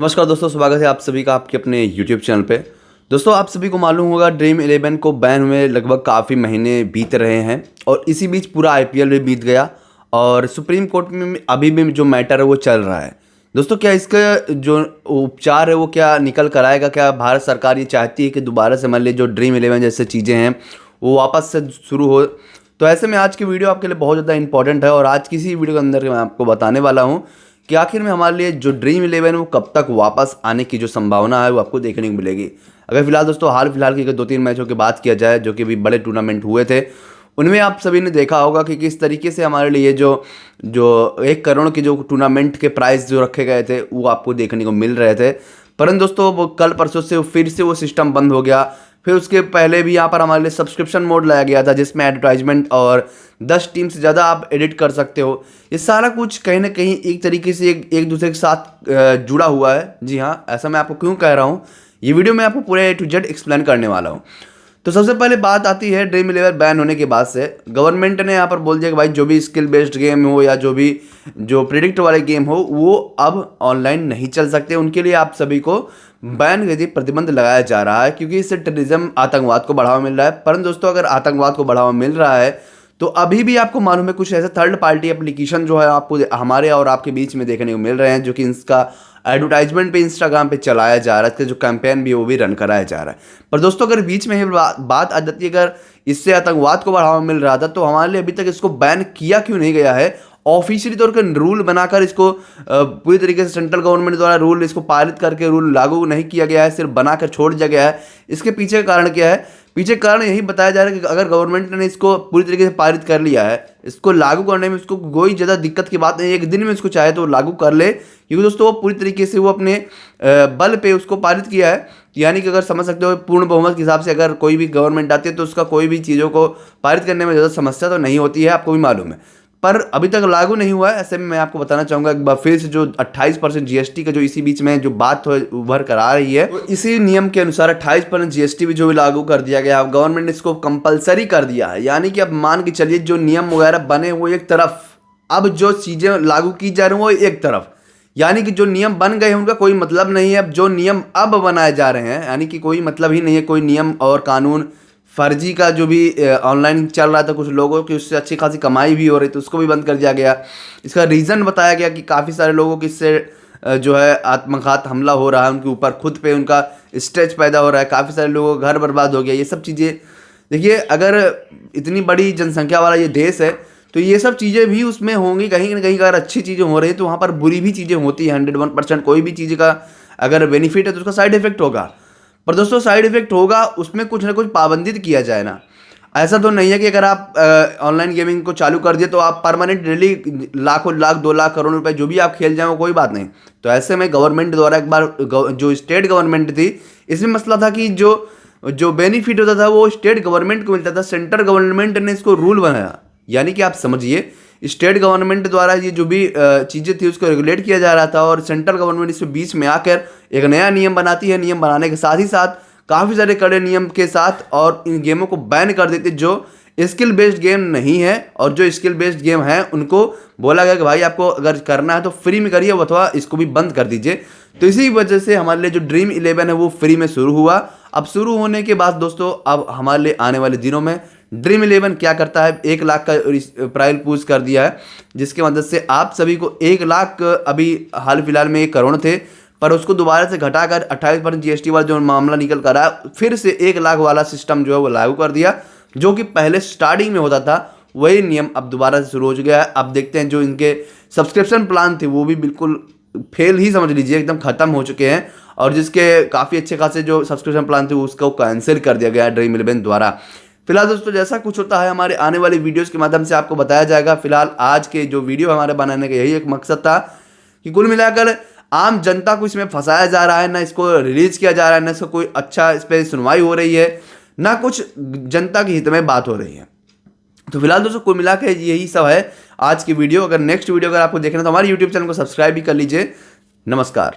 नमस्कार दोस्तों, स्वागत है आप सभी का आपके अपने YouTube चैनल पे। दोस्तों, आप सभी को मालूम होगा ड्रीम 11 को बैन हुए लगभग काफ़ी महीने बीत रहे हैं और इसी बीच पूरा IPL भी बीत गया और सुप्रीम कोर्ट में अभी भी जो मैटर है वो चल रहा है। दोस्तों, क्या इसका जो उपचार है वो क्या निकल कर आएगा? क्या भारत सरकार ये चाहती है कि दोबारा से मान लीजिए जो ड्रीम 11 जैसे चीज़ें हैं वो वापस से शुरू हो? तो ऐसे में आज की वीडियो आपके लिए बहुत ज़्यादा इंपॉर्टेंट है और आज की इसी वीडियो के अंदर मैं आपको बताने वाला हूँ कि आखिर में हमारे लिए जो ड्रीम 11 वो कब तक वापस आने की जो संभावना है वो आपको देखने को मिलेगी। अगर फिलहाल दोस्तों हाल फिलहाल की अगर 2-3 मैचों की बात किया जाए जो कि भी बड़े टूर्नामेंट हुए थे, उनमें आप सभी ने देखा होगा कि किस तरीके से हमारे लिए जो जो 1 करोड़ के जो टूर्नामेंट के प्राइस जो रखे गए थे वो आपको देखने को मिल रहे थे। परंतु दोस्तों वो कल परसों से फिर से वो सिस्टम बंद हो गया। फिर उसके पहले भी यहाँ पर हमारे लिए सब्सक्रिप्शन मोड लाया गया था जिसमें एडवर्टाइजमेंट और 10 टीम से ज़्यादा आप एडिट कर सकते हो। ये सारा कुछ कहीं ना कहीं एक तरीके से एक दूसरे के साथ जुड़ा हुआ है। जी हाँ, ऐसा मैं आपको क्यों कह रहा हूँ, ये वीडियो में आपको पूरे A to Z एक्सप्लेन करने वाला हूँ। तो सबसे पहले बात आती है ड्रीम 11 बैन होने के बाद से गवर्नमेंट ने यहाँ पर बोल दिया कि भाई जो भी स्किल बेस्ड गेम हो या जो भी जो प्रिडिक्ट वाले गेम हो वो अब ऑनलाइन नहीं चल सकते। उनके लिए आप सभी को बैन के प्रतिबंध लगाया जा रहा है क्योंकि इससे टेररिज्म आतंकवाद को बढ़ावा मिल रहा है। परंतु दोस्तों, अगर आतंकवाद को बढ़ावा मिल रहा है तो अभी भी आपको मालूम है कुछ ऐसे थर्ड पार्टी एप्लीकेशन जो है आपको हमारे और आपके बीच में देखने को मिल रहे हैं जो कि इसका एडवर्टाइजमेंट पे इंस्टाग्राम पे चलाया जा रहा है, इसका जो कैंपेन भी है वो भी रन कराया जा रहा है। पर दोस्तों, अगर बीच में ही बात आ जाती है अगर इससे आतंकवाद को बढ़ावा मिल रहा था तो हमारे लिए अभी तक इसको बैन किया क्यों नहीं गया है? ऑफिशियली तौर पर रूल बनाकर इसको पूरी तरीके से सेंट्रल गवर्नमेंट द्वारा रूल इसको पारित करके रूल लागू नहीं किया गया है, सिर्फ बनाकर छोड़ दिया गया है। इसके पीछे का कारण क्या है? पीछे कारण यही बताया जा रहा है कि अगर गवर्नमेंट ने इसको पूरी तरीके से पारित कर लिया है, इसको लागू करने में इसको कोई ज़्यादा दिक्कत की बात नहीं, एक दिन में इसको चाहे तो लागू कर ले क्योंकि दोस्तों वो पूरी तरीके से वो अपने बल पे उसको पारित किया है। यानी कि अगर समझ सकते हो पूर्ण बहुमत के हिसाब से अगर कोई भी गवर्नमेंट आती है तो उसका कोई भी चीज़ों को पारित करने में ज़्यादा समस्या तो नहीं होती है, आपको भी मालूम है। पर अभी तक लागू नहीं हुआ है। ऐसे में मैं आपको बताना चाहूँगा एक बार फिर से जो 28% GST का जो इसी बीच में जो बात उभर कर आ रही है, तो इसी नियम के अनुसार 28% GST भी जो भी लागू कर दिया गया है, गवर्नमेंट ने इसको कंपलसरी कर दिया है। यानी कि अब मान के चलिए जो नियम वगैरह बने वो एक तरफ, अब जो चीज़ें लागू की जा रही हैं वो एक तरफ। यानी कि जो नियम बन गए हैं उनका कोई मतलब नहीं है। अब जो नियम अब बनाए जा रहे हैं यानी कि कोई मतलब ही नहीं है, कोई नियम और कानून फर्जी का जो भी ऑनलाइन चल रहा था कुछ लोगों की, उससे अच्छी खासी कमाई भी हो रही थी, उसको भी बंद कर दिया गया। इसका रीज़न बताया गया कि काफ़ी सारे लोगों की इससे जो है आत्मघात हमला हो रहा है, उनके ऊपर खुद पे उनका स्ट्रेस पैदा हो रहा है, काफ़ी सारे लोगों का घर बर्बाद हो गया। ये सब चीज़ें देखिए, अगर इतनी बड़ी जनसंख्या वाला ये देश है तो ये सब चीज़ें भी उसमें होंगी कहीं ना कहीं। अगर अच्छी चीज़ें हो रही हैं तो वहाँ पर बुरी भी चीज़ें होती हैं। 101% कोई भी चीज़ का अगर बेनिफिट है तो उसका साइड इफेक्ट होगा। पर दोस्तों, साइड इफेक्ट होगा उसमें कुछ ना कुछ पाबंदी किया जाए ना। ऐसा तो नहीं है कि अगर आप ऑनलाइन गेमिंग को चालू कर दिए तो आप परमानेंट डेली लाखों लाख 2 लाख करोड़ रुपए जो भी आप खेल जाएं वो कोई बात नहीं। तो ऐसे में गवर्नमेंट द्वारा एक बार जो स्टेट गवर्नमेंट थी, इसमें मसला था कि जो बेनिफिट होता था वो स्टेट गवर्नमेंट को मिलता था। सेंट्रल गवर्नमेंट ने इसको रूल बनाया। यानी कि आप समझिए स्टेट गवर्नमेंट द्वारा ये जो भी चीज़ें थी उसको रेगुलेट किया जा रहा था और सेंट्रल गवर्नमेंट इसमें बीच में आकर एक नया नियम बनाती है। नियम बनाने के साथ ही साथ काफ़ी सारे कड़े नियम के साथ और इन गेमों को बैन कर देते जो स्किल बेस्ड गेम नहीं है, और जो स्किल बेस्ड गेम है उनको बोला गया कि भाई आपको अगर करना है तो फ्री में करिए अथवा इसको भी बंद कर दीजिए। तो इसी वजह से हमारे लिए जो ड्रीम 11 है वो फ्री में शुरू हुआ। अब शुरू होने के बाद दोस्तों अब हमारे लिए आने वाले दिनों में ड्रीम 11 क्या करता है, 1 लाख का प्राइस पूछ कर दिया है जिसकी मदद से आप सभी को 1 लाख, अभी हाल फिलहाल में 1 करोड़ थे पर उसको दोबारा से घटाकर 28% GST वाला जो मामला निकल कर आया, फिर से 1 लाख वाला सिस्टम जो है वो लागू कर दिया। जो कि पहले स्टार्टिंग में होता था वही नियम अब दोबारा से शुरू हो गया है। अब देखते हैं जो इनके सब्सक्रिप्शन प्लान थे वो भी बिल्कुल फेल ही समझ लीजिए, एकदम ख़त्म हो चुके हैं। और जिसके काफ़ी अच्छे खासे जो सब्सक्रिप्शन प्लान थे उसको कैंसिल कर दिया गया है ड्रीम 11 द्वारा। फिलहाल दोस्तों, जैसा कुछ होता है हमारे आने वाली वीडियोस के माध्यम से आपको बताया जाएगा। फिलहाल आज के जो वीडियो हमारे बनाने का यही एक मकसद था कि कुल मिलाकर आम जनता को इसमें फंसाया जा रहा है, ना इसको रिलीज किया जा रहा है, ना इसको कोई अच्छा इस पर सुनवाई हो रही है, ना कुछ जनता के हित में बात हो रही है। तो फिलहाल दोस्तों कुल मिला के यही सब है आज की वीडियो। अगर नेक्स्ट वीडियो अगर आपको देखना तो हमारे YouTube चैनल को सब्सक्राइब भी कर लीजिए। नमस्कार।